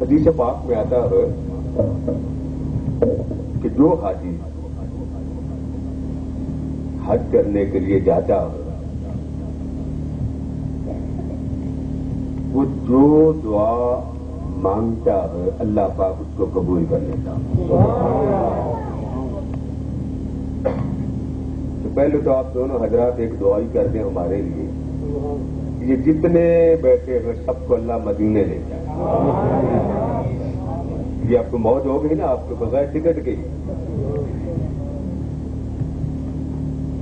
حدیث پاک میں آتا ہے کہ جو حاجی حج کرنے کے لیے جاتا ہے وہ جو دعا مانگتا ہے اللہ پاک اس کو قبول کر لیتا ہے. تو پہلے تو آپ دونوں حضرات ایک دعا ہی کر دیں ہمارے لیے. یہ جتنے بیٹھے ہیں سب کو اللہ مدینے لے جائے. یہ آپ کو موج ہو گئی نا, آپ کو بغیر ٹکٹ کے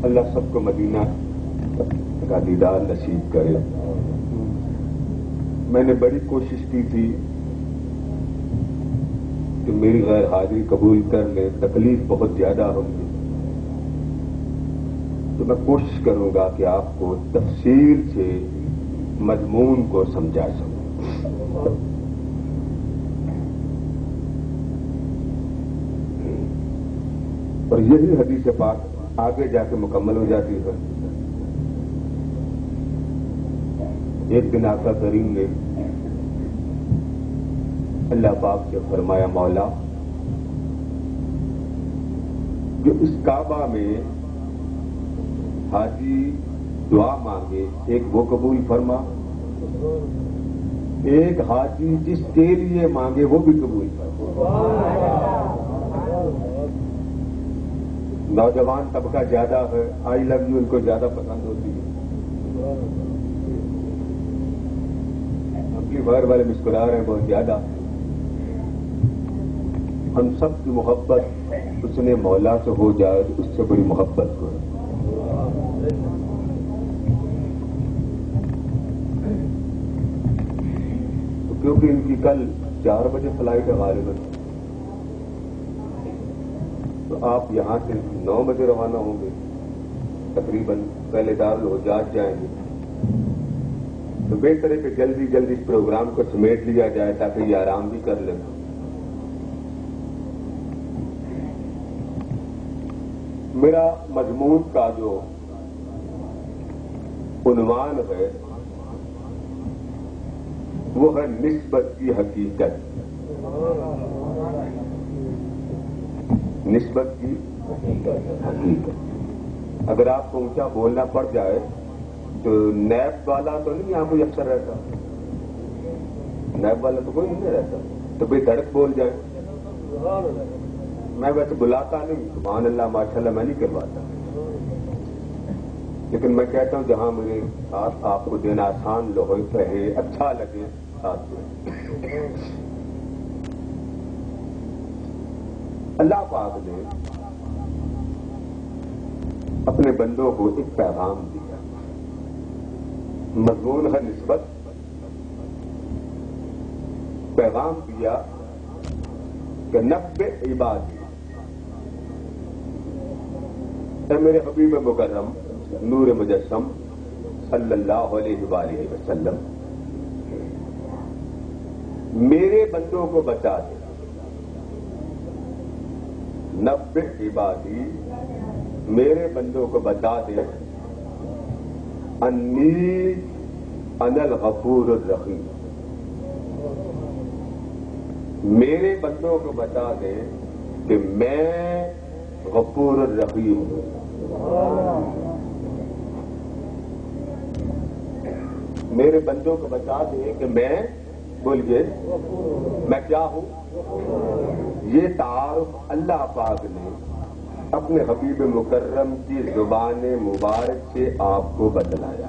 اللہ سب کو مدینہ کا دیدار نصیب کرے. میں نے بڑی کوشش کی تھی کہ میری غیر حاضری قبول کر لیں, تکلیف بہت زیادہ ہوگی, تو میں کوشش کروں گا کہ آپ کو تفصیل سے مضمون کو سمجھا سکوں. اور یہی حدیث پاک آگے جا کے مکمل ہو جاتی ہے. ایک دن آقا کریم نے اللہ پاک سے فرمایا, مولا جو اس کعبہ میں حاجی دعا مانگے ایک وہ قبول فرما, ایک حاجی جس کے لیے مانگے وہ بھی قبول فرما. نوجوان طبقہ زیادہ ہے, آئی لو یو ان کو زیادہ پسند ہوتی ہے. باہر والے مسکرا رہے ہیں بہت زیادہ. ہم سب کی محبت اس نے مولا سے ہو جائے تو اس سے بڑی محبت ہو. کیونکہ ان کی کل 4 بجے فلائٹ ہے غالباً, تو آپ یہاں سے 9 بجے روانہ ہوں گے تقریباً. پہلے دارالحجاج جائیں گے, تو بہتر ہے کہ جلدی جلدی اس پروگرام کو سمیٹ لیا جائے تاکہ یہ آرام بھی کر لیں. میرا مضمون کا جو عنوان ہے وہ ہے نسبت کی حقیقت. نسبت کی حقیقت. اگر آپ کو اونچا بولنا پڑ جائے تو نیب والا تو نہیں یہاں کوئی اکثر رہتا, نیب والا تو کوئی نہیں رہتا, تو بھائی دھڑک بول جائے. میں ویسے بلاتا نہیں, سبحان اللہ ماشاءاللہ میں نہیں کرواتا, لیکن میں کہتا ہوں جہاں مجھے ساتھ آپ کو دینا آسان رہے, اچھا لگے ساتھ میں. اللہ پاک نے اپنے بندوں کو ایک پیغام دیا, مضمون ہے نسبت. پیغام دیا کہ نبئ عبادی, اے میرے حبیب مکرم نور مجسم صلی اللہ علیہ وآلہ وسلم, میرے بندوں کو بتا دے. نبئ عبادی, میرے بندوں کو بتا دے, انی انا الغفور الرحیم, میرے بندوں کو بتا دے کہ میں غفور الرحیم ہوں. میرے بندوں کو بتا دے کہ میں, بولیے, میں کیا ہوں. یہ تعارف اللہ پاک نے اپنے حبیب مکرم کی زبان مبارک سے آپ کو بتلایا.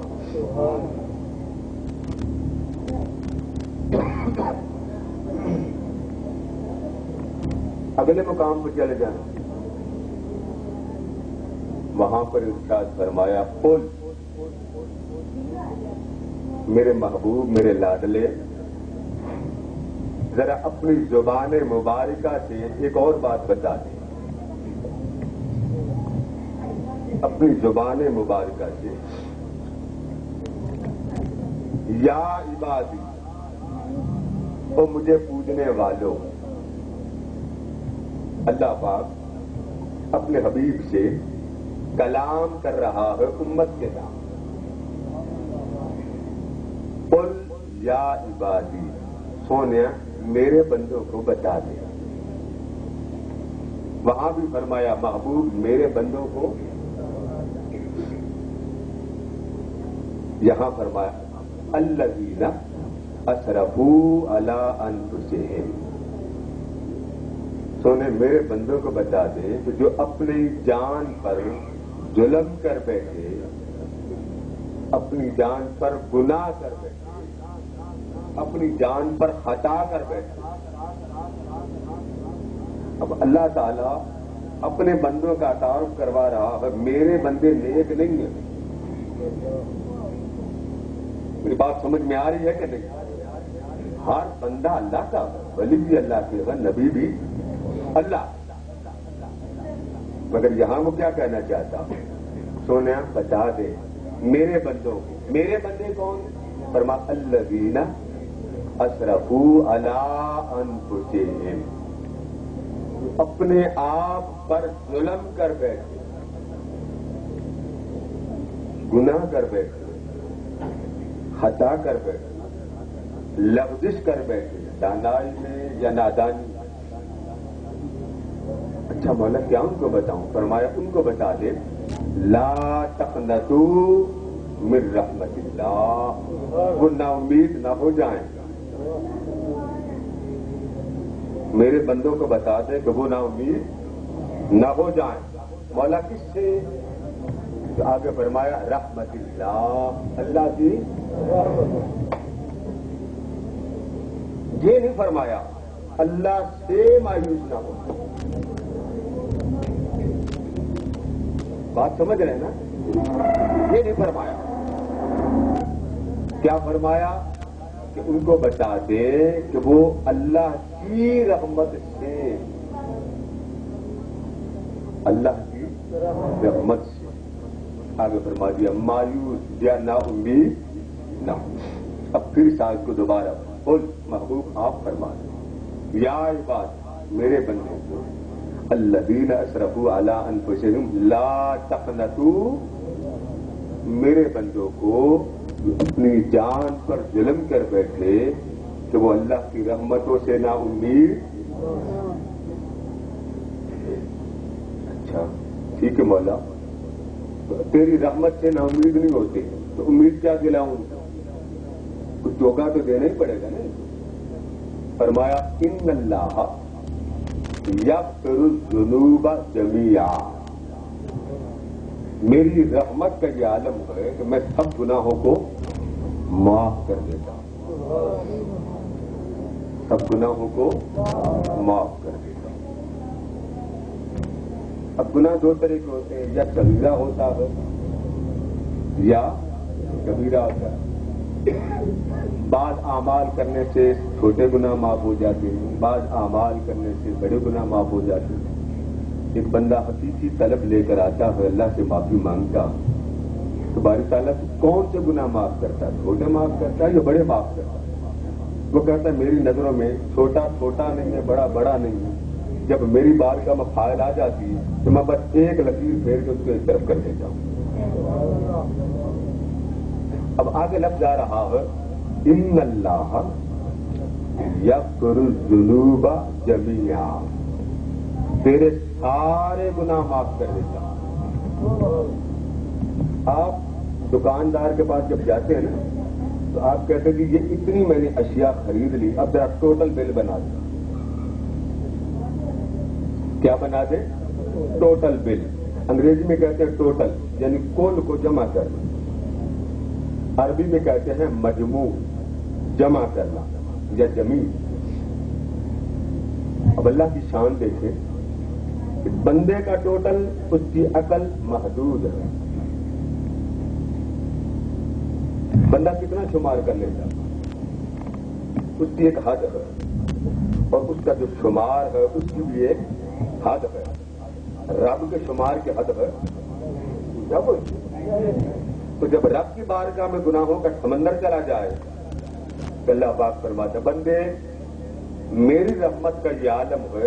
اگلے مقام پر چلے جائیں, وہاں پر ارشاد فرمایا, قل, میرے محبوب میرے لاڈلے, ذرا اپنی زبان مبارکہ سے ایک اور بات بتا دیں. اپنی زبان مبارکہ سے, یا عبادی, او مجھے پوجنے والوں. اللہ پاک اپنے حبیب سے کلام کر رہا ہے امت کے نام. قل یا عبادی, سونے میرے بندوں کو بتا دے. وہاں بھی فرمایا محبوب میرے بندوں کو. یہاں فرمایا الذین اسرفوا علی انفسہم. سونے میرے بندوں کو بتا دے کہ جو اپنی جان پر ظلم کر بیٹھے, اپنی جان پر گناہ کر بیٹھے, اپنی جان پر خطا کر بیٹھے. اب اللہ تعالیٰ اپنے بندوں کا تعارف کروا رہا ہے, میرے بندے نیک نہیں ہیں. میری بات سمجھ میں آ رہی ہے کہ نہیں؟ ہر بندہ اللہ کا ہے, ولی بھی اللہ کے ہے, نبی بھی اللہ. مگر یہاں وہ کیا کہنا چاہتا؟ سونے بتا دے میرے بندوں کو. میرے بندے کون؟ فرما الذین اسرفوا علی انفسہم. اپنے آپ پر ظلم کر بیٹھے, گناہ کر بیٹھے, خطا کر بیٹھے, لغزش کر بیٹھے, دانائی میں یا نادانی. اچھا مولا کیا ان کو بتاؤں؟ فرمایا ان کو بتا دے لا تقنطوا من رحمت اللہ. وہ نا امید نہ ہو جائیں. میرے بندوں کو بتا دے کہ وہ نا امید نہ ہو جائیں. مولا کس سے؟ آگے فرمایا رحمت اللہ, اللہ کی. یہ نہیں فرمایا اللہ سے مایوس نہ ہو. بات سمجھ رہے ہیں نا؟ یہ نہیں فرمایا. کیا فرمایا؟ کہ ان کو بتا دے کہ وہ اللہ کی رحمت سے, اللہ کی رحمت سے. آگے فرما دیا مایوس یا نا امید نہ ہو. اب پھر سال کو دوبارہ بول محبوب آپ فرما دیں یا عباد میرے بندے کو الذین اسرفوا علی انفسہم لا تقنطوا. میرے بندوں کو اپنی جان پر ظلم کر بیٹھے کہ وہ اللہ کی رحمتوں سے نا امید. اچھا ٹھیک ہے مولا, تیری رحمت سے نا امید نہیں ہوتے تو امید کیا دلاؤں؟ کچھ دھوکہ تو دینا ہی پڑے گا نا. فرمایا ان اللہ یغفر الذنوب جمیعا. میری رحمت کا یہ عالم ہے کہ میں سب گناہوں کو معاف کر دیتا ہوں, سب گناہوں کو معاف کر دیتا ہوں. اب گناہ دو طرح کے ہوتے ہیں, یا صغیرہ ہوتا ہے یا کبیرہ ہوتا ہے. بعض اعمال کرنے سے چھوٹے گناہ معاف ہو جاتے ہیں, بعض اعمال کرنے سے بڑے گناہ معاف ہو جاتے ہیں. ایک بندہ حقیقی طلب لے کر آتا ہے, اللہ سے معافی مانگتا, تو باری تعالیٰ تو کون سے گناہ معاف کرتا ہے؟ چھوٹے معاف کرتا ہے یا بڑے معاف کرتا ہے؟ وہ کہتا ہے میری نظروں میں چھوٹا چھوٹا نہیں ہے, بڑا بڑا نہیں ہے. جب میری بارگاہ میں فائل آ جاتی ہے تو میں بس ایک لکیر پھیر کے اس کو ایک طرف کر دیتا ہوں. اب آگے لفظ آ رہا ہے ان اللہ یغفر الذنوب جمیعا. تیرے سارے گناہ معاف کر دیتا ہوں. آپ دکاندار کے پاس جب جاتے ہیں نا تو آپ کہتے ہیں کہ یہ اتنی میں نے اشیاء خرید لی, اب ذرا ٹوٹل بل بنا دیں. کیا بنا دیں؟ ٹوٹل بل. انگریزی میں کہتے ہیں ٹوٹل, یعنی کل کو جمع کرنا. عربی میں کہتے ہیں مجموع, جمع کرنا یا جمیع. اب اللہ کی شان دیکھیں کہ بندے کا ٹوٹل اس کی عقل محدود ہے. بندہ کتنا شمار کر لیتا, اس کی ایک حد ہے, اور اس کا جو شمار ہے اس کی بھی ایک حد ہے. رب کے شمار کی حد ہے. تو جب رب کی بارگاہ میں گناہوں کا سمندر چلا جائے تو اللہ پاک فرماتا بندے میری رحمت کا یہ عالم ہے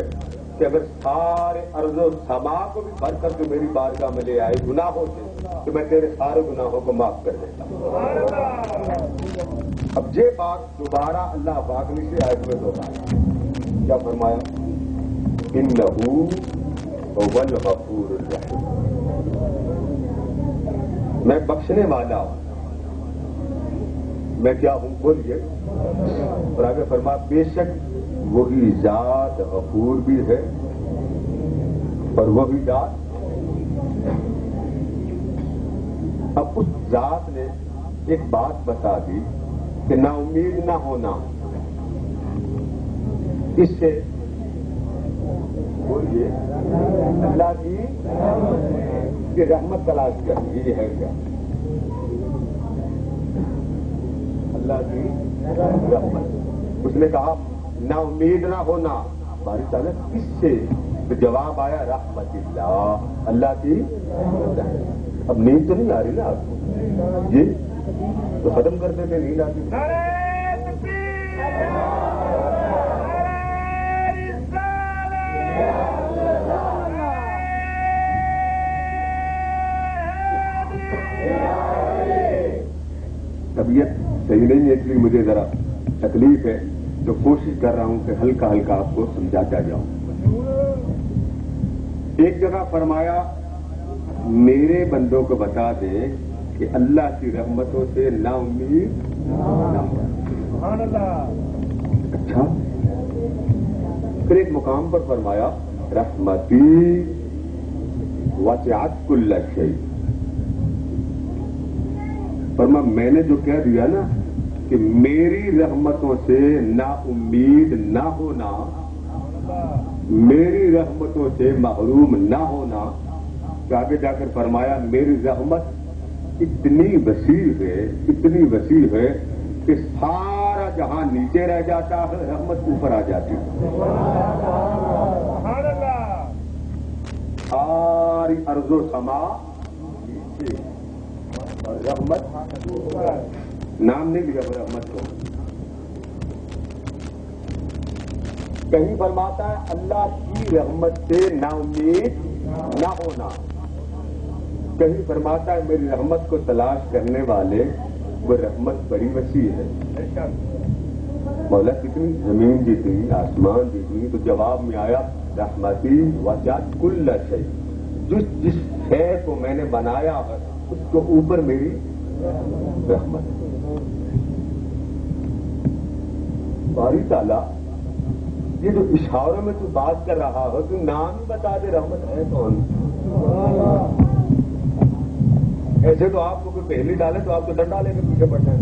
کہ اگر سارے ارض و سما کو بھی بھر کر کے میری بارگاہ میں لے آئے گناہوں سے تو میں تیرے سارے گناہوں کو معاف کر دیتا ہوں۔ اب یہ بات دوبارہ اللہ پاک نے سے آیت میں دوہرایا، کیا فرمایا؟ انہ هو الغفور الرحیم، میں بخشنے والا ہوں، میں کیا ہوں بولیے؟ اور آگے فرما بے شک وہی ذات غفور بھی ہے اور وہی ذات۔ اب اس ذات نے ایک بات بتا دی کہ نا امید نہ ہونا، اس سے بولیے اللہ کی رحمت تلاش کرنی، یہ ہے کیا؟ اللہ کی رحمت۔ اس نے کہا نا امید نہ ہونا، باری تعالیٰ کس سے؟ تو جواب آیا رحمت اللہ، اللہ کی رحمت۔ اب نیند تو نہیں آ رہی نا آپ کو؟ جی تو ختم کر دیتے، نیند آتی۔ طبیعت صحیح نہیں ہے، اس لیے مجھے ذرا تکلیف ہے، تو کوشش کر رہا ہوں کہ ہلکا ہلکا آپ کو سمجھاتا جاؤں۔ ایک جگہ فرمایا میرے بندوں کو بتا دے کہ اللہ کی رحمتوں سے نا امید نہ ہو۔ اچھا، پھر ایک مقام پر فرمایا رحمتی وسعت کل شیء، فرما میں نے جو کہہ دیا نا کہ میری رحمتوں سے نا امید نہ ہونا، میری رحمتوں سے محروم نہ ہونا، کہ آگے جا کر فرمایا میری رحمت اتنی وسیع ہے، اتنی وسیع ہے کہ سارا جہاں نیچے رہ جاتا ہے، رحمت اوپر آ جاتی ہے۔ ساری ارض و سما نیچے اور رحمت نام نہیں لیا وہ رحمت کو۔ کہیں فرماتا ہے اللہ کی رحمت سے نا امید نہ ہونا، کہیں فرماتا ہے میری رحمت کو تلاش کرنے والے، وہ رحمت بڑی وسیع ہے۔ مولا کتنی زمین جتنی آسمان جتنی، تو جواب میں آیا رحمتی وسعت کل شیء، جس شے کو میں نے بنایا ہے اس کو اوپر میری رحمت۔ باری تعالیٰ یہ جو اشاروں میں تو بات کر رہا ہو، تو نام ہی بتا دے رحمت ہے کون؟ ایسے تو آپ کو کوئی پہلی ڈالے تو آپ کو ڈنڈا لے کے پیچھے پڑنا ہے۔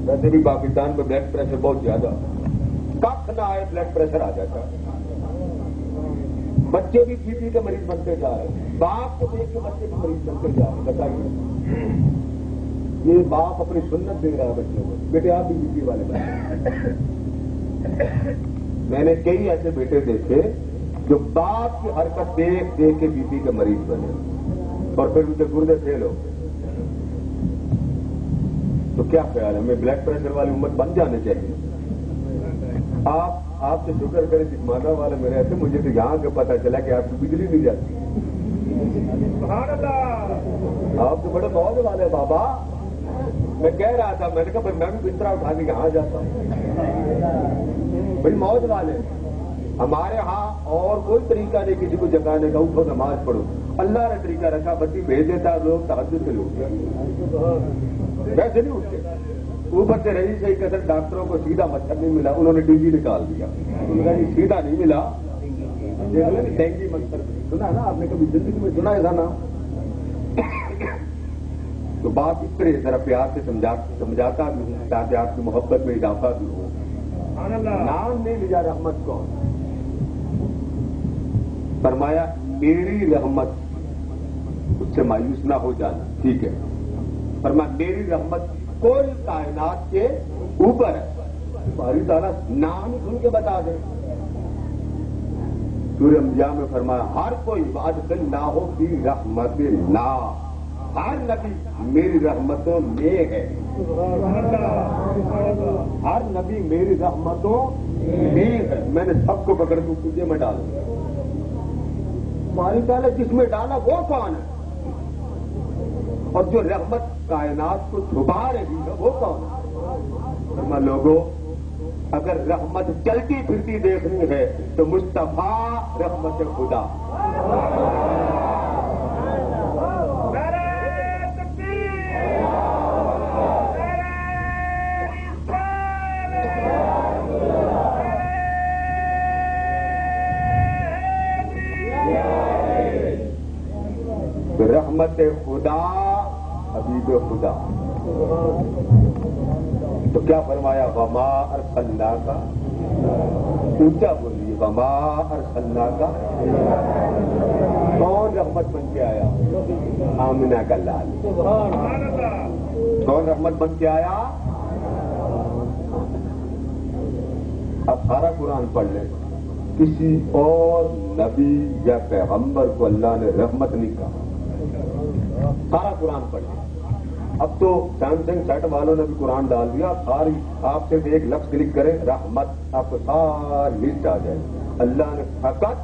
ویسے بھی پاکستان میں بلڈ پریشر بہت زیادہ، کخ نہ آئے بلڈ پریشر آ جاتا ہے، بچے بھی بی پی کے مریض بنتے جا رہے ہیں، باپ کو دیکھ کے بچے بھی مریض بنتے جا رہے ہیں۔ بتائیے، یہ باپ اپنی سنت دے رہا ہے بچوں کو، بیٹے آپ بھی بی پی والے بنے۔ میں نے کئی ایسے بیٹے دیکھے جو باپ کی حرکت دیکھ دیکھ کے بی پی کے مریض بنے اور پھر ان کے گردے فیل ہو گئے۔ تو کیا خیال ہے، ہمیں بلڈ پریشر والی امت بن جانے چاہیے؟ آپ سے شکر کریں جسمانہ والے میں رہتے، مجھے تو یہاں کا پتا چلا کہ آپ کی بجلی نہیں جاتی۔ آپ تو بڑے موج والے بابا۔ میں کہہ رہا تھا، میں نے کہا میں بھی بستر اٹھا کے یہاں جاتا ہوں، بڑی موج والے۔ ہمارے ہاں اور کوئی طریقہ نہیں کسی کو جگانے کا، اٹھو نماز پڑھو، اللہ نے طریقہ رکھا، بتی بھیج دیتا، لوگ تہجد سے اٹھتے، ویسے نہیں اٹھتے۔ اوپر سے رہی صحیح کہتے ڈاکٹروں کو سیدھا مچھر نہیں ملا، انہوں نے ٹی وی نکال دیا، سیدھا نہیں ملا، ڈینگی مچھر سنا نا آپ نے کبھی زندگی میں؟ سنا ہے نا؟ تو بات اس طرح ذرا پیار سے سمجھاتا بھی ہوں تاکہ آپ کی محبت میں اضافہ بھی ہو۔ نام نہیں لیا رحمت کو، فرمایا میری رحمت، اس سے مایوس نہ ہو جانا، ٹھیک ہے؟ فرمایا میری رحمت کل کائنات کے اوپر ہے۔ باری تعالیٰ نام سن کے بتا دے۔ سورہ انبیاء میں فرمایا ہر کوئی وادخلناہ فی رحمتنا، ہر نبی میری رحمتوں میں ہے، ہر نبی میری رحمتوں دی ہے، میں نے سب کو پکڑ کے تجھے میں ڈال دیا۔ مالک تعالیٰ جس میں ڈالا وہ کون ہے؟ اور جو رحمت کائنات کو چھپا رہی ہے وہ کون ہے؟ فرمایا لوگوں، اگر رحمت چلتی پھرتی دیکھنی ہے تو مصطفیٰ رحمت خدا۔ رحمت خدا، حبیب خدا۔ تو کیا فرمایا؟ وما ارسلناک، اونچا بولیے، وما ارسلناک۔ کون رحمت بن کے آیا؟ آمنہ کا لال۔ کون رحمت بن کے آیا؟ اب سارا قرآن پڑھ لیں، کسی اور نبی یا پیغمبر کو اللہ نے رحمت نہیں کہا۔ سارا قرآن پڑھ لیں۔ اب تو سیمسنگ سیٹ والوں نے بھی قرآن ڈال دیا، ساری آپ صرف ایک لفظ کلک کریں رحمت، آپ کو ساری لسٹ آ جائے۔ اللہ نے فقط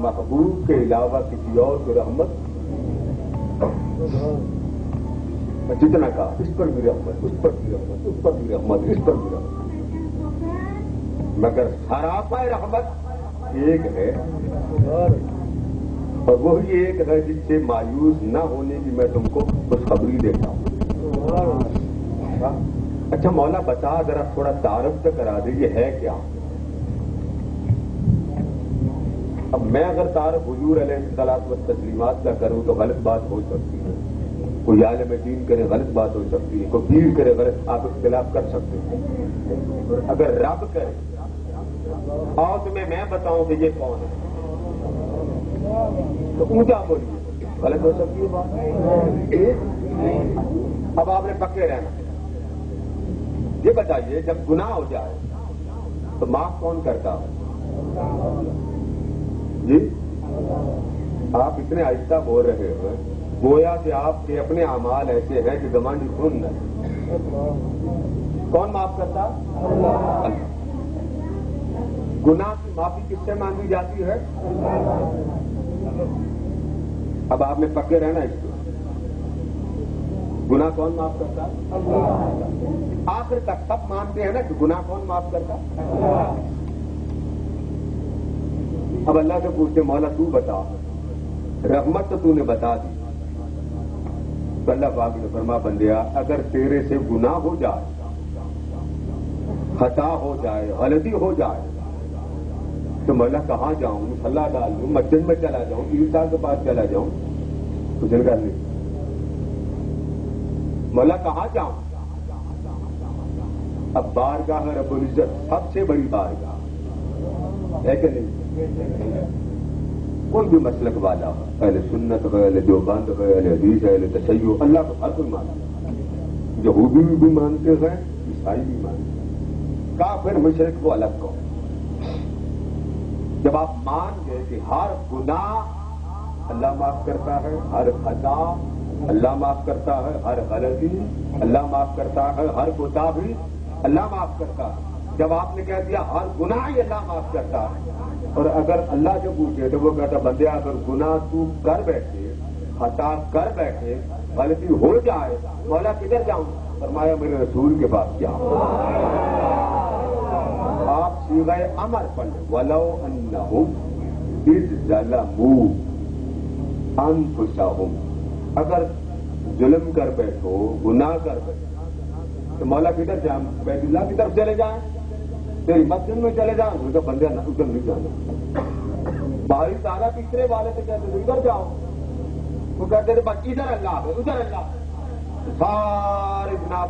محبوب کے علاوہ کسی اور کو رحمت جتنا کہا، اس پر بھی رحمت، اس پر بھی رحمت، اس پر بھی رحمت، اس پر بھی رحمت، مگر سراپا رحمت ایک ہے، اور وہی ایک ہے جس سے مایوس نہ ہونے کی میں تم کو خوشخبری دیتا ہوں۔ اچھا مولا بتا، ذرا تھوڑا تعارف تو کرا دے، یہ ہے کیا؟ اب میں اگر تعارف حضور علیہ الصلوۃ والتسلیمات کا کروں تو غلط بات ہو سکتی ہے، کوئی عالم دین کرے غلط بات ہو سکتی ہے، کوئی پیر کرے غلط، آپ اختلاف کر سکتے ہیں۔ اگر رب کرے اور تمہیں میں بتاؤں کہ یہ کون ہے تو اونچا بولیے، غلط ہو سکتی ہے بات۔ اب آپ نے پکے رہنا، یہ بتائیے جب گناہ ہو جائے تو معاف کون کرتا ہے؟ جی آپ اتنے آہستہ بول رہے ہو گویا کہ آپ کے اپنے اعمال ایسے ہیں کہ گمانڈی خون نہ۔ کون معاف کرتا؟ اللہ۔ گناہ کی معافی کس سے مانگی جاتی ہے؟ اب آپ نے پکے رہنا اس کو، گناہ کون معاف کرتا؟ آخر تک سب مانتے ہیں نا کہ گناہ کون معاف کرتا؟ اب اللہ سے پوچھتے مولا تو بتا، رحمت تو تو نے بتا دی، تو اللہ پاک نے فرما بندیا اگر تیرے سے گناہ ہو جائے، خطا ہو جائے، غلطی ہو جائے تو مولا کہاں جاؤں؟ مصلی ڈال دوں، مسجد میں چلا جاؤں، پیر صاحب کے پاس چلا جاؤں؟ کچھ کر نہیں، مولا کہاں جاؤں؟ اب بارگاہ رب العزت سب سے بڑی بارگاہ ہے کہ نہیں؟ کوئی بھی مسلک والا ہو، اہل سنت ہو، اہل دیوبند ہو، اہل حدیث ہے، اہل تشیع، اللہ کو ہر کوئی مانتا ہے، یہودی بھی مانتے ہیں، عیسائی بھی مانتے ہیں، کافر مشرک کو الگ کو۔ جب آپ مان گئے کہ ہر گناہ اللہ معاف کرتا ہے، ہر خطا اللہ معاف کرتا ہے، ہر غلطی اللہ معاف کرتا ہے، ہر کوتاہی اللہ معاف کرتا ہے، جب آپ نے کہہ دیا ہر گناہ ہی اللہ معاف کرتا ہے، اور اگر اللہ سے پوچھے تو وہ کہتا بندیا اگر گناہ تو کر بیٹھے، خطا کر بیٹھے، غلطی ہو جائے، مولا کدھر جاؤں؟ فرمایا میرے رسول کے پاس جاؤ۔ آپ صیغہ امر پڑھیں، وَلَوْ أَنَّهُمْ إِذْ ظَلَمُوا أَنفُسَهُمْ، اگر ظلم کر بیٹھو، گناہ کر بیٹھو تو مولا کدھر جائیں؟ بیت اللہ کی طرف چلے جائیں، تیری مسجد میں چلے جائیں؟ ان کا بندہ نہ ادھر نہیں جانا، باہری سارا پچھڑے والے سے کہتے ادھر جاؤ، وہ کہتے تھے بس ادھر اللہ ہے، ادھر اللہ ہے، سارے جناب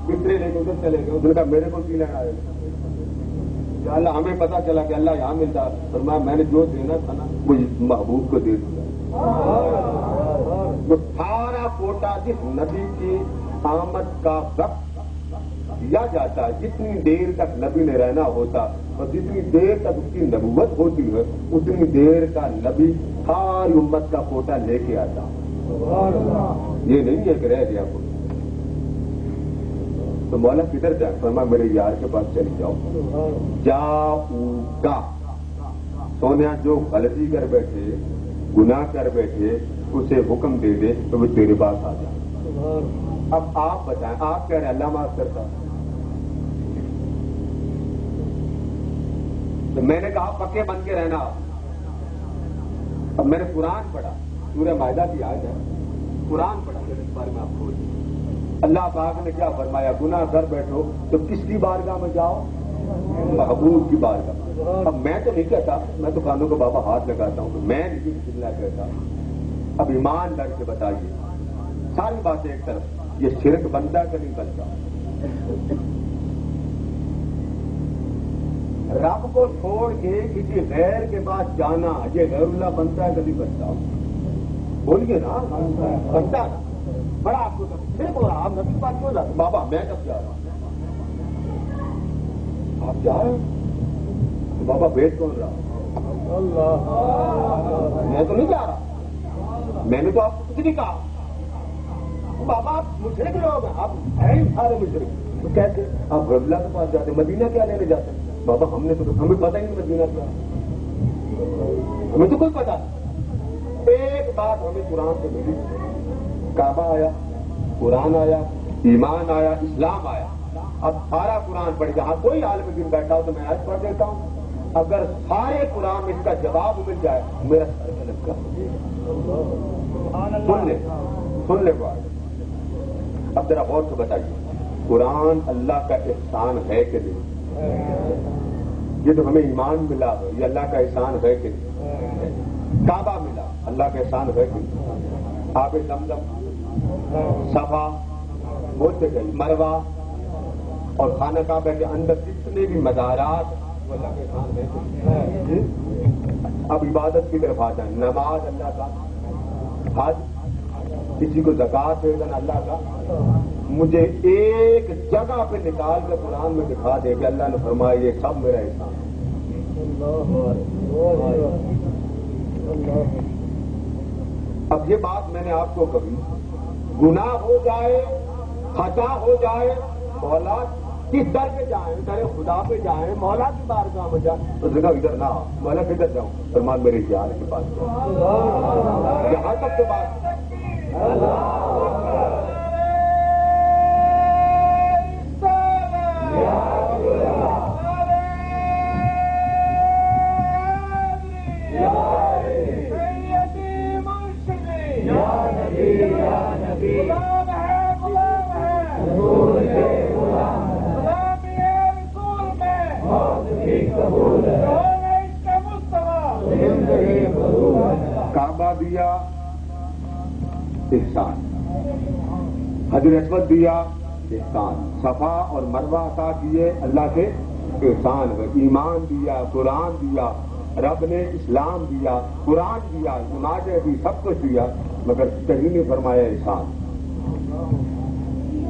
پچھڑے لے کے ادھر چلے گئے، ادھر کا میرے کو کی لینا ہے؟ اللہ ہمیں پتا چلا کہ اللہ یہاں ملتا ہے، فرمایا میں نے جو دینا تھا نا وہ محبوب کو دے دیا۔ وہ سارا کوٹا جس نبی کی آمد کا وقت دیا جاتا ہے، جتنی دیر تک نبی نے رہنا ہوتا اور جتنی دیر تک اس کی نبوت ہوتی ہے اتنی دیر کا نبی ساری امت کا کوٹا لے کے آتا۔ یہ نہیں ہے کہ رہ گیا کوئی، تو مولا کدھر جائے؟ فرمایا میرے یار کے پاس چلی جاؤ. جاؤ گا سونیا جو غلطی کر بیٹھے گناہ کر بیٹھے اسے حکم دے دے تو وہ تیرے پاس آ جائے. اب آپ بتائیں آپ کہہ رہے ہیں اللہ معاف کرتا؟ تو میں نے کہا پکے بن کے رہنا. اب میں نے قرآن پڑھا سورہ مائدہ کی آیت ہے قرآن پڑھا اس بارے میں آپ کو اللہ پاک نے کیا فرمایا گناہ کر بیٹھو تو کس کی بارگاہ میں جاؤ؟ محبوب کی بارگاہ. اب میں تو نہیں کہتا میں تو کانوں کو بابا ہاتھ لگاتا ہوں میں نہیں بسم کہتا. اب ایمان ڈر کے بتائیے ساری باتیں ایک طرف یہ شرک بنتا کہ نہیں بنتا؟ رب کو چھوڑ کے کسی غیر کے پاس جانا یہ غیر اللہ بنتا ہے کہ نہیں بنتا؟ بولیے نا بنتا نا. بڑا آپ کو آپ نبی کے پاس کیوں جاتے بابا میں کب جا رہا ہوں؟ آپ جا رہے ہیں بابا بیٹ کون رہا؟ میں تو نہیں جا رہا. میں نے تو آپ کو کچھ نہیں کہا. بابا آپ مشرک لوگ ہیں آپ ہیں سارے مشرک. تو کیسے آپ رب اللہ کے پاس جاتے مدینہ کیا لینے جاتے ہیں؟ بابا ہم نے تو ہمیں پتہ ہی نہیں مدینہ کیا ہمیں تو کوئی پتہ نہیں. ایک بات ہمیں قرآن سے ملی کعبہ آیا قرآن آیا ایمان آیا اسلام آیا. اب سارا قرآن پڑھ جہاں کوئی عالم دین بیٹھا ہو تو میں آج پڑھ دیتا ہوں. اگر سارے قرآن میں اس کا جواب مل جائے میرا سر میں لگتا سن لے بات. اب ذرا غور سے بتائیے قرآن اللہ کا احسان ہے کہ نہیں؟ یہ تو ہمیں ایمان ملا ہے یہ اللہ کا احسان ہے کہ نہیں؟ کعبہ ملا اللہ کا احسان ہے کہ نہیں؟ آب زمزم صفا بولتے گئے مروا اور خانہ کعبہ کے اندر جتنے بھی مزارات وہ اللہ کے احسان ہے کہ نہیں؟ اب عبادت کی طرف آ جائیں نماز اللہ کا حج کسی کو زکات ہے اللہ کا. مجھے ایک جگہ پہ نکال کے قرآن میں دکھا دے کہ اللہ نے فرمایا یہ سب میرا احسان ہے. اب یہ بات میں نے آپ کو کبھی گناہ ہو جائے خطا ہو جائے مولا کس در پہ جائیں در خدا پہ جائیں مولا کی بارگاہ میں جائیں تو جگہ ادھر نہ مولا کدھر جاؤں فرمان میرے یار کے پاس جاؤں. یہاں تک تو بات کعبہ دیا احسان حجر اسود دیا احسان صفا اور مروہ عطا کیے اللہ کے احسان ہے. ایمان دیا قرآن دیا رب نے اسلام دیا قرآن دیا نمازیں دی سب کچھ دیا مگر کہیں نہیں فرمایا احسان.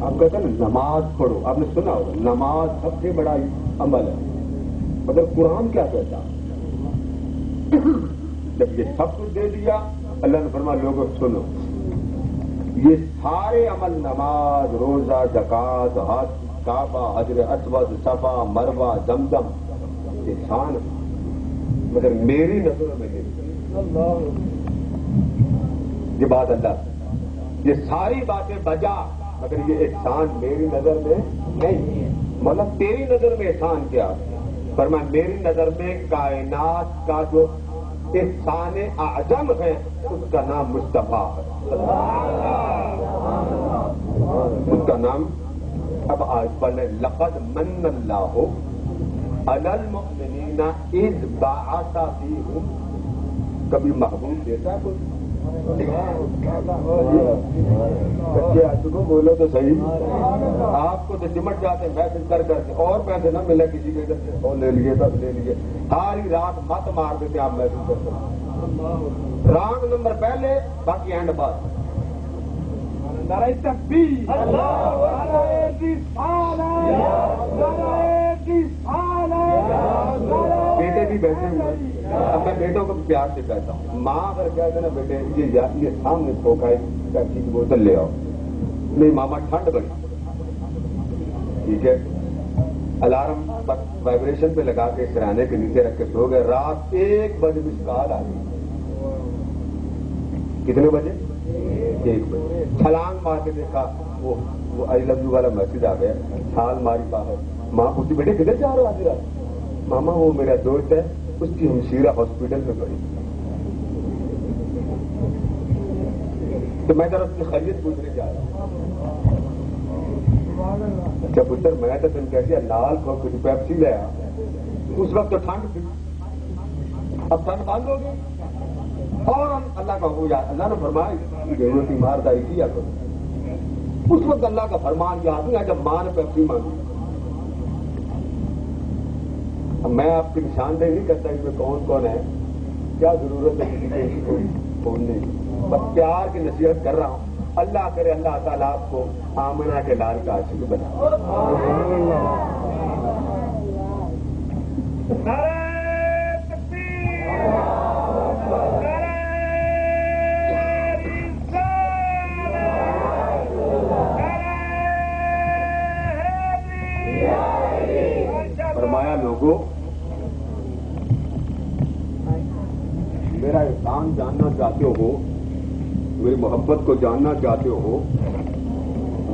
آپ کہتے ہیں نماز پڑھو آپ نے سنا ہوگا نماز سب سے بڑا عمل ہے مگر قرآن کیا کہتا جب یہ سب کچھ دے دیا اللہ نے فرمایا لوگوں سنو یہ سارے عمل نماز روزہ زکات حج کعبہ حجر اسود صفا مروہ زمزم احسان مگر میری نظروں میں نہیں. یہ بات اللہ یہ ساری باتیں بجا مگر یہ احسان میری نظر میں نہیں. مطلب تیری نظر میں احسان کیا فرمایا میری نظر میں کائنات کا جو احسان اعظم ہے اس کا نام مصطفیٰ ہے. اس کا نام اب آج پڑھیں لقد من اللہ علی المؤمنین اذ بعث فیہم. کبھی محبوب دیتا ہے کوئی کچے آدمی کو بولو تو صحیح آپ کو تو سمٹ جاتے ہیں محفل کر کر کے اور پیسے نہ ملے کسی کے ادھر سے اور لے لیے تب لے لیے ساری رات مت مار دیتے آپ محفل کرتے رانگ نمبر پہلے باقی ہینڈ بعد. بیٹے بھی بیٹھے ہوئے اب میں بیٹوں کو پیار سے کہتا ہوں ماں اگر کہتے نا بیٹے یہ سامنے ٹھوکا کی بوتل لے آؤ نہیں ماما ٹھنڈ بڑی ٹھیک ہے، الارم وائبریشن پہ لگا کے سرانے کے نیچے رکھ کے سو گئے، رات 1 بجے مس کال آ گئی۔ کتنے بجے؟ 1 بجے۔ چھلانگ مار کے دیکھا، وہ آئی لو یو والا میسج آ گیا، چھال ماری باہر، ماں پوچھی بیٹے کدھر جا رہے ہو آدھی رات؟ ماما وہ میرا دوست ہے، اس کی ہمشیرہ ہاسپٹل میں پڑی، تو میں ذرا اس کی خیریت پوچھنے جا رہا ہوں۔ اچھا پتر میں تو تم کہتی ہے لال کو کچھ پیپسی لیا، اس وقت تو ٹھنڈ تھی، اب ٹھنڈ بند ہو گئی، اور اللہ کا ہو جائے، اللہ نے فرمایا کی مارداری کیا کرو، اس وقت اللہ کا فرمان یاد نہیں جب ماں نے پیپسی مانگی۔ اب میں آپ کی نشاندہی نہیں کرتا اس میں کون کون ہے، کیا ضرورت ہے کسی کو چھوڑنے کی، بس پیار کی نصیحت کر رہا ہوں، اللہ کرے اللہ تعالیٰ آپ کو آمنہ کے لال کا عاشق بنا۔ فرمایا لوگوں میرا احسان جاننا چاہتے ہو، میری محبت کو جاننا چاہتے ہو،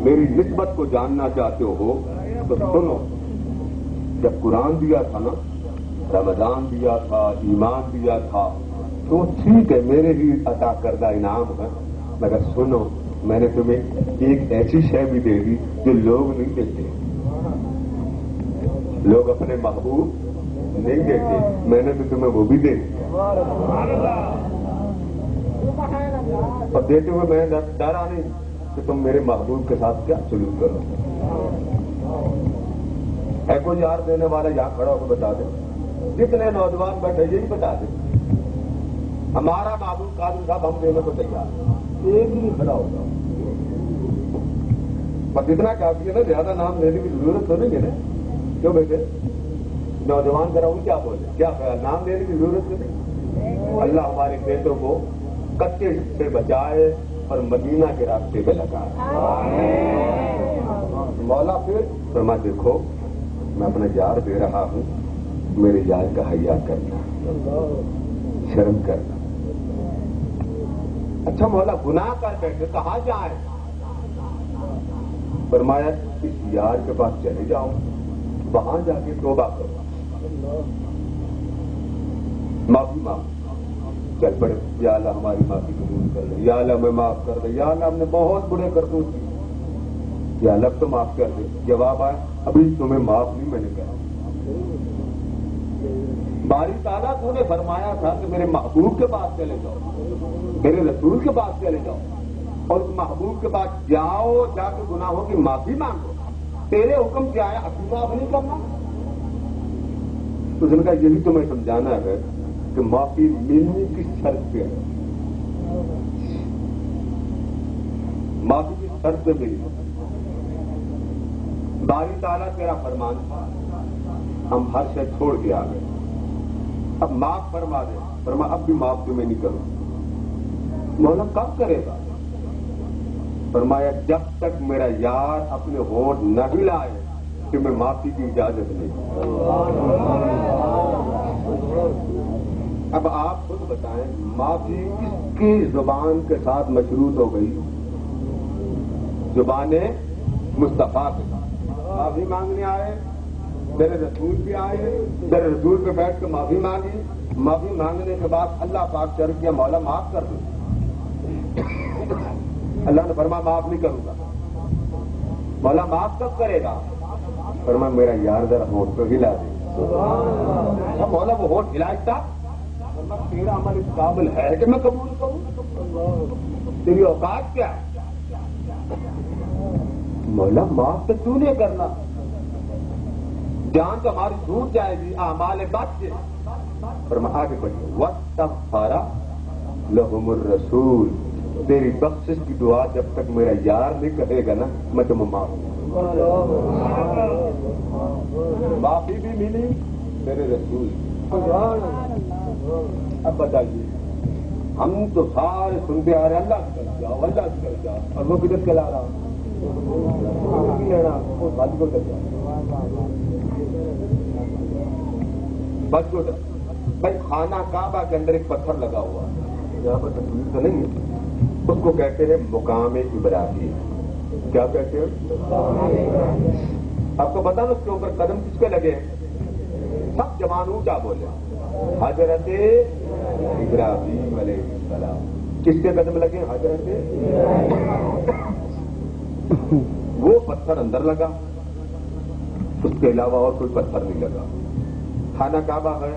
میری نسبت کو جاننا چاہتے ہو تو سنو، جب قرآن دیا تھا نا، رمضان دیا تھا، ایمان دیا تھا، تو ٹھیک ہے میرے ہی عطا کردہ انعام ہے، مگر سنو میں نے تمہیں ایک ایسی شے بھی دے دی جو لوگ نہیں دیتے، لوگ اپنے محبوب نہیں دیتے، میں نے تو تمہیں وہ بھی دے دی، اور دیتے ہوئے میں ڈرا نہیں کہ تم میرے محبوب کے ساتھ کیا سلوک کرو۔ ہے کوئی یار دینے والا یہاں کھڑا ہو کے بتا دے، جتنے نوجوان بیٹھے یہی بتا دے ہمارا محبوب قادری صاحب ہم دینے کو تیار، ایک ہی کھڑا ہوگا، بس اتنا کافی ہے نا، زیادہ نام لینے کی ضرورت تو نہیں ہے نا، کیوں بیٹے نوجوان ذرا ان کیا بولے، کیا خیال نام لینے کی ضرورت نہیں؟ اللہ ہمارے بیٹوں کو کچے سے بچائے اور مدینہ کے راستے پہ لگائے۔ مولا پھر فرما دیکھو میں اپنا یار دے رہا ہوں، میرے یار کا حیا کرنا، شرم کرنا۔ اچھا مولا گناہ کر بیٹھے کہاں جائیں؟ فرمایا اس یار کے پاس چلے جاؤ، وہاں جا کے توبہ کرو، معافی مانگو، چل پڑے، یا اللہ ہماری معافی قبول کر دے، یا اللہ میں معاف کر دے، یا اللہ ہم نے بہت برے کرتوت کیے، یا اللہ تو معاف کر دے۔ جواب آئے ابھی تمہیں معاف نہیں میں نے کہا، باری تعالیٰ تو نے فرمایا تھا کہ میرے محبوب کے پاس چلے جاؤ، میرے رسول کے پاس چلے جاؤ، اور اس محبوب کے پاس جاؤ، جا کے گناہوں کی معافی مانگو، تیرے حکم سے آیا ابھی معاف نہیں کرنا؟ تو اس نے کہا یہی تمہیں سمجھانا ہے کہ معافی ملنے کی شرط پہ ہے، معافی کی شرط پہ ملی، باری تعالیٰ تیرا فرمان تھا، ہم ہر شے چھوڑ کے آ گئے، اب معاف فرما دے، فرما اب بھی معاف تمہیں نہیں کروں۔ مولا کب کرے گا؟ فرمایا جب تک میرا یار اپنے ہونٹ نہ ہلائے کہ میں معافی کی اجازت نہیں۔ اب آپ خود بتائیں معافی کس کی زبان کے ساتھ مشروط ہو گئی؟ زبان مصطفیٰ کے ساتھ معافی مانگنے آئے، میرے رسول بھی آئے، میرے رسول پہ بیٹھ کے معافی مانگی، معافی مانگنے کے بعد اللہ پاک چڑھ کیا مولا معاف کر دو، اللہ نے فرمایا معاف نہیں کروں گا، مولا معاف کب کرے گا؟ فرمایا میرا یار ذرا ہونٹ پہ ہلا دے، مولا وہ ہونٹ ہلاتا، تیرا عمل اس قابل ہے کہ میں قبول کروں؟ تیری اوقات کیا ہے؟ مولا معاف تو تو نہیں کرنا، جان تو ہماری چھوٹ جائے گی، اعمال بد سے، فرمایا آگے بڑھیے، واستغفر لهم الرسول، تیری بخشش کی دعا جب تک میرا یار نہیں کہے گا نا میں تمہیں معاف معافی بھی ملی میرے رسول۔ اب بتائیے ہم تو سارے سنتے آ رہے ہیں اللہ کی طرف جاؤ، اللہ کی طرف جاؤ، اور وہ کدھر چلا رہا بس جو بھائی خانہ کعبہ کے اندر ایک پتھر لگا ہوا یہاں پر تصویر تو نہیں ہے، اس کو کہتے ہیں مقام ابراہیم. کیا کہتے ہیں؟ آپ کو پتا نا اس کے اوپر قدم کس پہ لگے ہیں؟ سب جوان اونچا بولے حضرت ابراہیم علیہ السلام. کس کے قدم لگے؟ حضرت. وہ پتھر اندر لگا، اس کے علاوہ اور کوئی پتھر نہیں لگا. خانہ کعبہ ہے،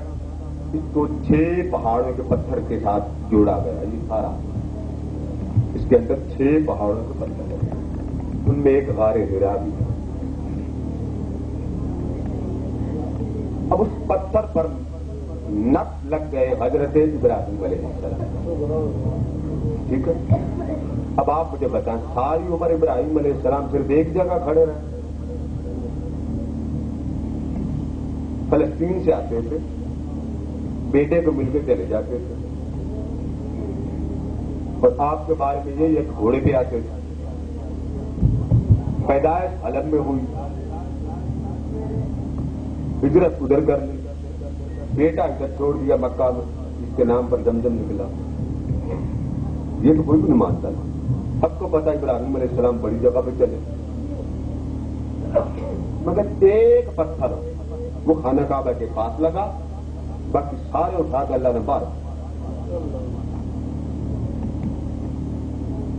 اس کو 6 پہاڑوں کے پتھر کے ساتھ جوڑا گیا. یہ سارا اس کے اندر 6 پہاڑوں کے پتھر لگے، ان میں ایک غار حرا بھی ہے. اب اس پتھر پر نقش لگ گئے حضرت ابراہیم علیہ السلام. ٹھیک ہے، اب آپ مجھے بتائیں ساری عمر ابراہیم علیہ السلام صرف ایک جگہ کھڑے رہے؟ فلسطین سے آتے تھے، بیٹے کو مل کے چلے جاتے تھے، اور آپ کے بارے میں یہ ایک گھوڑے پہ آتے تھے. پیدائش حلب میں ہوئی، ہجرت ادھر کر لی، بیٹا ادھر چھوڑ دیا مکہ میں، جس کے نام پر زمزم نکلا. یہ تو کوئی بھی نہیں مانتا نا. سب کو پتا ابراہیم علیہ السلام بڑی جگہ پہ چلے، مگر ایک پتھر وہ خانہ کعبہ کے پاس لگا، باقی سارے اٹھا کے اللہ نے مار.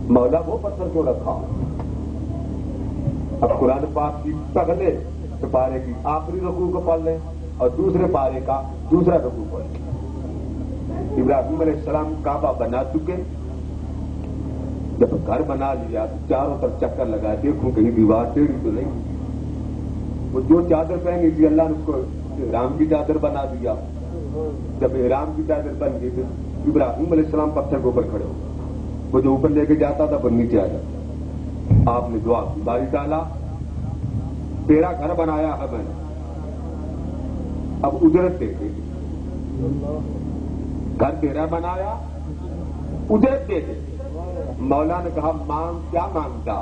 مولا وہ پتھر کیوں رکھا؟ اب قرآن پاک کی پہلے پارے کی آخری رکوع کو پڑھ لیں اور دوسرے پارے کا دوسرا رکوع پڑھ لیں. ابراہیم علیہ السلام کعبہ بنا چکے، جب گھر بنا لیا تو چاروں طرف چکر لگا دیکھوں کہیں دیوار ٹیڑھی تو نہیں. وہ جو چادر پہنی تھی اللہ نے اس کو احرام کی چادر بنا دیا. جب احرام کی چادر بن گئی تو ابراہیم علیہ السلام پتھر کے اوپر کھڑے ہو گئے. وہ جو اوپر لے کے جاتا تھا وہ نیچے آ جاتا. آپ نے دعا کی، باری ڈالا، تیرا گھر بنایا ہے میں نے، اب اجرت دے دے. گھر تیرا بنایا، اجرت دے دے. مولا نے کہا مانگ کیا مانگتا؟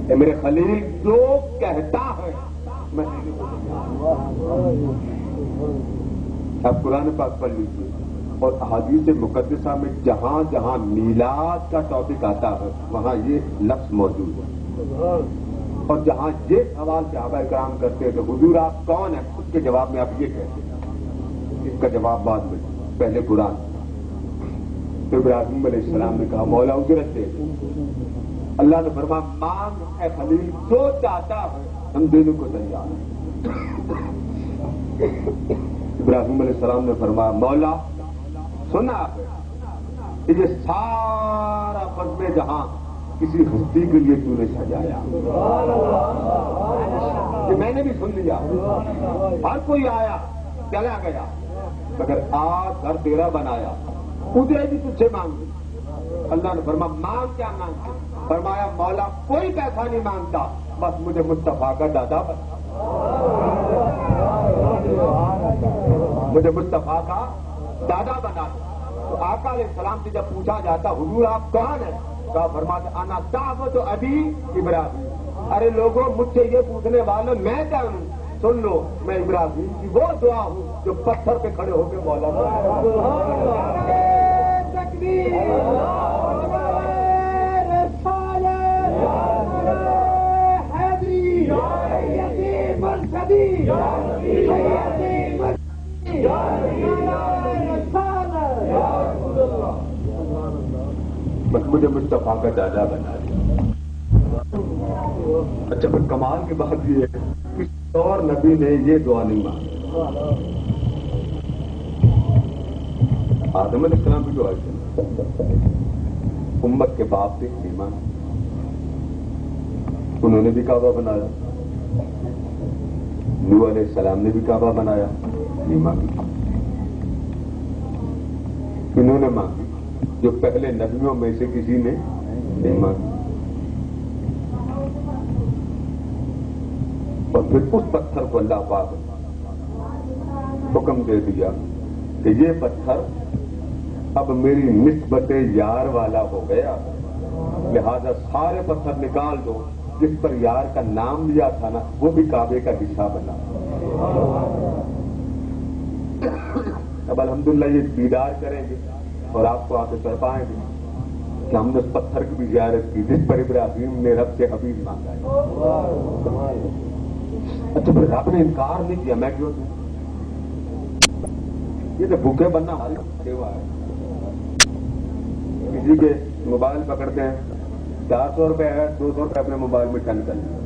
اے میرے خلیل جو کہتا ہے میں. اب قرآن پاک پڑھ لیجیے اور احادیث مقدسہ میں جہاں جہاں میلاد کا ٹاپک آتا ہے وہاں یہ لفظ موجود ہے. اور جہاں یہ سوال صحابہ کرام کرتے ہیں تو حضور آپ کون ہیں، اس کے جواب میں آپ یہ کہتے ہیں. اس کا جواب بعد میں، پہلے قرآن. تو ابراہیم علیہ السلام نے کہا مولا اجرت دے. اللہ نے فرمایا مانگ اے خلیل جو چاہتا ہے ہم دینے کو تیار ہیں. ابراہیم علیہ السلام نے فرمایا مولا سنا ہے یہ سارا فضل جہاں کسی ہستی کے لیے تو نے سجایا. یہ میں نے بھی سن لیا، ہر کوئی آیا چلا گیا، مگر آج گھر تیرا بنایا، ادھر بھی تجھ سے مانگی. اللہ نے فرمایا مانگ کیا مانگتے؟ فرمایا مولا کوئی پیسہ نہیں مانگتا، بس مجھے مصطفیٰ کا دادا بنا. مجھے مصطفیٰ کا دادا بنا. تو آقا علیہ السلام سے جب پوچھا جاتا حضور آپ کون ہیں، کہا فرماتے انا دعوت ابی ابراہیم. ارے لوگوں مجھ سے یہ پوچھنے والوں میں کیا ہوں، سن لو میں ابراہیم کی وہ دعا ہوں جو پتھر پہ کھڑے ہو کے مولا بس مجھے مصطفیٰ کا دادا بنا دیا. اچھا پھر کمال کی بات یہ ہے کسی اور نبی نے یہ دعا نہیں مانگی. آدم علیہ السلام کی دعا ہے، امت کے باپ تھے ایمان، انہوں نے بھی کعبہ بنایا. نوح علیہ السلام نے بھی کعبہ بنایا، ایمان انہوں نے مانگی. جو پہلے نبیوں میں سے کسی نے نہیں مانگی. اور پھر اس پتھر کو اللہ پاک حکم دے دیا کہ یہ پتھر اب میری نسبت یار والا ہو گیا. لہذا سارے پتھر نکال دو، جس پر یار کا نام لیا تھا نا وہ بھی کعبے کا حصہ بنا۔ اب الحمدللہ یہ دیدار کریں گے اور آپ کو آ کے کر پائیں گے کہ ہم نے اس پتھر کی بھی زیارت کی جس پر ابراہیم نے رب سے حبیب مانگا ہے۔ اچھا پھر رب نے انکار نہیں کیا، میں کیوں دوں؟ یہ تو بھوکے بننا ہماری سیوا ہے۔ کسی کے موبائل پکڑتے ہیں، 400 روپے ہے، 200 روپے اپنے موبائل میں ٹن کر لیں،